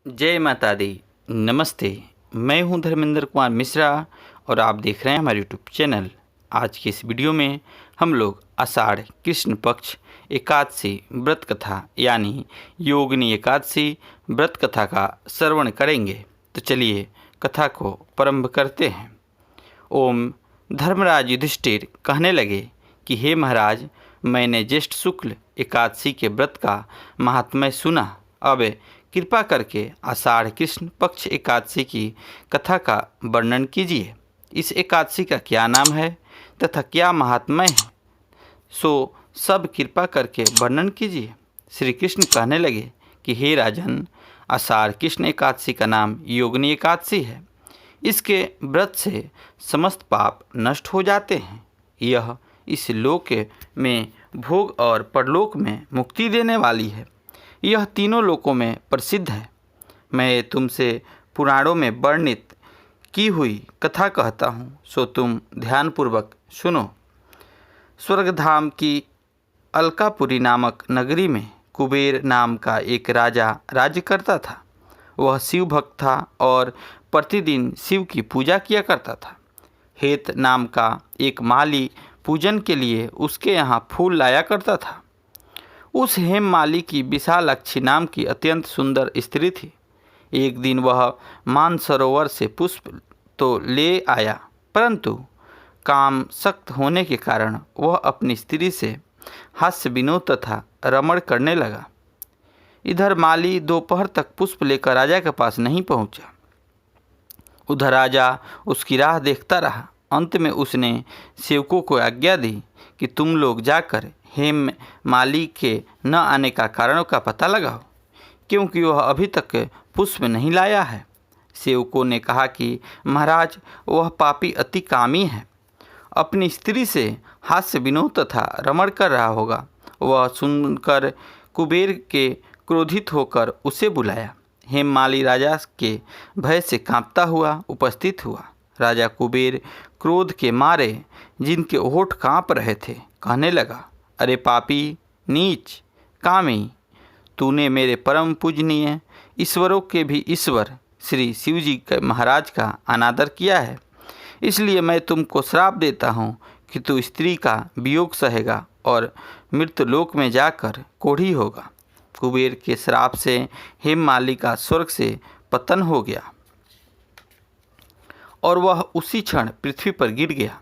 जय माता दी। नमस्ते। मैं हूं धर्मेंद्र कुमार मिश्रा और आप देख रहे हैं हमारे यूट्यूब चैनल। आज की इस वीडियो में हम लोग आषाढ़ कृष्ण पक्ष एकादशी व्रत कथा यानी योगिनी एकादशी व्रत कथा का श्रवण करेंगे। तो चलिए कथा को प्रारंभ करते हैं। ओम धर्मराज युधिष्ठिर कहने लगे कि हे महाराज, मैंने ज्येष्ठ शुक्ल एकादशी के व्रत का महात्म्य सुना। अब कृपा करके आषाढ़ कृष्ण पक्ष एकादशी की कथा का वर्णन कीजिए। इस एकादशी का क्या नाम है तथा क्या महात्म्य है, सो सब कृपा करके वर्णन कीजिए। श्री कृष्ण कहने लगे कि हे राजन, आषाढ़ कृष्ण एकादशी का नाम योगिनी एकादशी है। इसके व्रत से समस्त पाप नष्ट हो जाते हैं। यह इस लोक में भोग और परलोक में मुक्ति देने वाली है। यह तीनों लोकों में प्रसिद्ध है। मैं तुमसे पुराणों में वर्णित की हुई कथा कहता हूँ, सो तुम ध्यानपूर्वक सुनो। स्वर्गधाम की अलकापुरी नामक नगरी में कुबेर नाम का एक राजा राज्य करता था। वह शिव भक्त था और प्रतिदिन शिव की पूजा किया करता था। हेत नाम का एक माली पूजन के लिए उसके यहाँ फूल लाया करता था। उस हेममाली की विशालाक्षी नाम की अत्यंत सुंदर स्त्री थी। एक दिन वह मानसरोवर से पुष्प तो ले आया, परंतु काम सख्त होने के कारण वह अपनी स्त्री से हास्य विनोद तथा रमण करने लगा। इधर माली दोपहर तक पुष्प लेकर राजा के पास नहीं पहुंचा। उधर राजा उसकी राह देखता रहा। अंत में उसने सेवकों को आज्ञा दी कि तुम लोग जाकर हेम माली के न आने का कारणों का पता लगाओ, क्योंकि वह अभी तक पुष्प नहीं लाया है। सेवकों ने कहा कि महाराज, वह पापी अति कामी है, अपनी स्त्री से हास्य विनोद तथा रमण कर रहा होगा। वह सुनकर कुबेर के क्रोधित होकर उसे बुलाया। हेममाली राजा के भय से कांपता हुआ उपस्थित हुआ। राजा कुबेर क्रोध के मारे, जिनके होठ कांप रहे थे, कहने लगा, अरे पापी, नीच, कामी, तूने मेरे परम पूजनीय ईश्वरों के भी ईश्वर श्री शिवजी के महाराज का अनादर किया है। इसलिए मैं तुमको श्राप देता हूँ कि तू स्त्री का वियोग सहेगा और मृत्युलोक में जाकर कोढ़ी होगा। कुबेर के श्राप से हेममाली का स्वर्ग से पतन हो गया और वह उसी क्षण पृथ्वी पर गिर गया।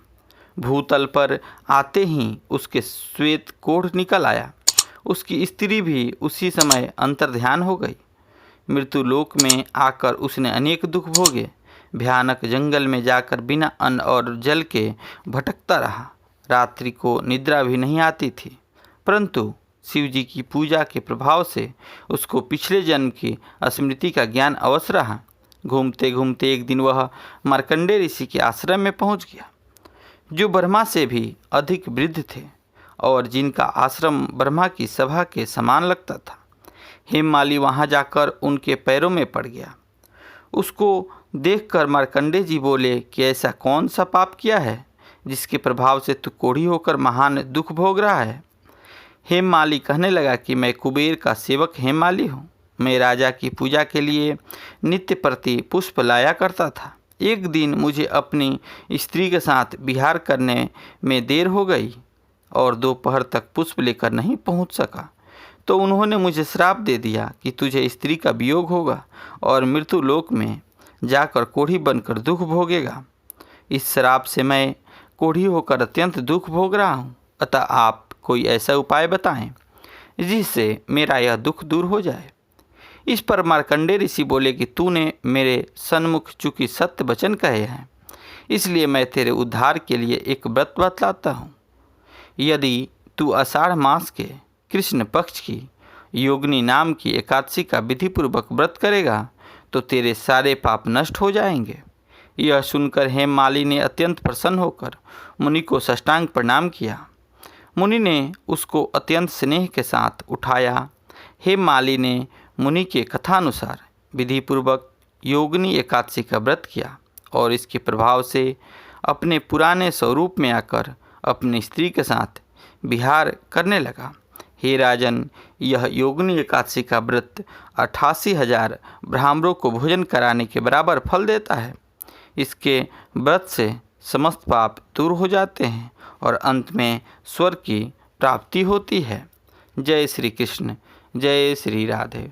भूतल पर आते ही उसके श्वेत कोढ़ निकल आया। उसकी स्त्री भी उसी समय अंतर्ध्यान हो गई। मृत्युलोक में आकर उसने अनेक दुख भोगे। भयानक जंगल में जाकर बिना अन्न और जल के भटकता रहा। रात्रि को निद्रा भी नहीं आती थी, परंतु शिवजी की पूजा के प्रभाव से उसको पिछले जन्म की स्मृति का ज्ञान अवश्य रहा। घूमते घूमते एक दिन वह मार्कंडेय ऋषि के आश्रम में पहुंच गया, जो ब्रह्मा से भी अधिक वृद्ध थे और जिनका आश्रम ब्रह्मा की सभा के समान लगता था। हेममाली वहां जाकर उनके पैरों में पड़ गया। उसको देखकर मार्कंडेय जी बोले कि ऐसा कौन सा पाप किया है जिसके प्रभाव से तू कोढ़ी होकर महान दुख भोग रहा है। हेममाली कहने लगा कि मैं कुबेर का सेवक हेममाली हूँ। मैं राजा की पूजा के लिए नित्य प्रति पुष्प लाया करता था। एक दिन मुझे अपनी स्त्री के साथ विहार करने में देर हो गई और दोपहर तक पुष्प लेकर नहीं पहुंच सका, तो उन्होंने मुझे श्राप दे दिया कि तुझे स्त्री का वियोग होगा और मृत्यु लोक में जाकर कोढ़ी बनकर दुख भोगेगा। इस श्राप से मैं कोढ़ी होकर अत्यंत दुख भोग रहा हूँ। अतः आप कोई ऐसा उपाय बताएं जिससे मेरा यह दुख दूर हो जाए। इस पर मार्कंडेय ऋषि बोले कि तूने मेरे सन्मुख चूंकि सत्य वचन कहे हैं, इसलिए मैं तेरे उद्धार के लिए एक व्रत बतलाता हूँ। यदि तू आषाढ़ मास के कृष्ण पक्ष की योगिनी नाम की एकादशी का विधिपूर्वक व्रत करेगा तो तेरे सारे पाप नष्ट हो जाएंगे। यह सुनकर हेममाली ने अत्यंत प्रसन्न होकर मुनि को साष्टांग प्रणाम किया। मुनि ने उसको अत्यंत स्नेह के साथ उठाया। हेममाली ने मुनि के कथानुसार विधिपूर्वक योगिनी एकादशी का व्रत किया और इसके प्रभाव से अपने पुराने स्वरूप में आकर अपनी स्त्री के साथ विहार करने लगा। हे राजन, यह योगिनी एकादशी का व्रत 88,000 ब्राह्मणों को भोजन कराने के बराबर फल देता है। इसके व्रत से समस्त पाप दूर हो जाते हैं और अंत में स्वर्ग की प्राप्ति होती है। जय श्री कृष्ण, जय श्री राधे।